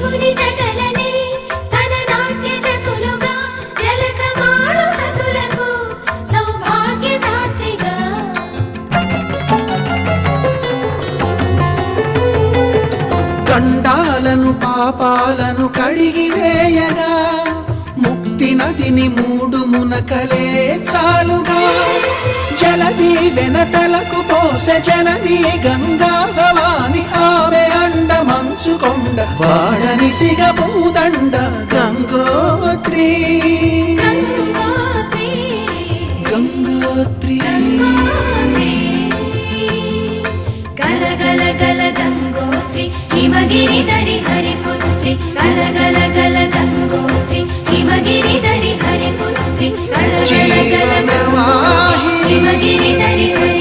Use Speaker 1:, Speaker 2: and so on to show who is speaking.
Speaker 1: శివుని జటలనే తన నాట్య జతులుగా జలకమాడు సతులకు సౌభాగ్యదాత్రిగా
Speaker 2: గండాలను పాపాలను కడిగివేయగా ముక్తి నదిని 3 మునకలే చాలుగా జలది వెనతలకు పోసె జనని గంగా భవాని ఆమె అండ మంచుకొండ వాడని సిగ పూదండ గంగోత్రి గంగోత్రి
Speaker 1: గల గల గల గంగోత్రి హిమగిరిధరి హరిపుత్రి గల గల గల గంగోత్రి హిమగిరిధరి హరిపుత్రి గల గల గల హిమగిరిధరి హరి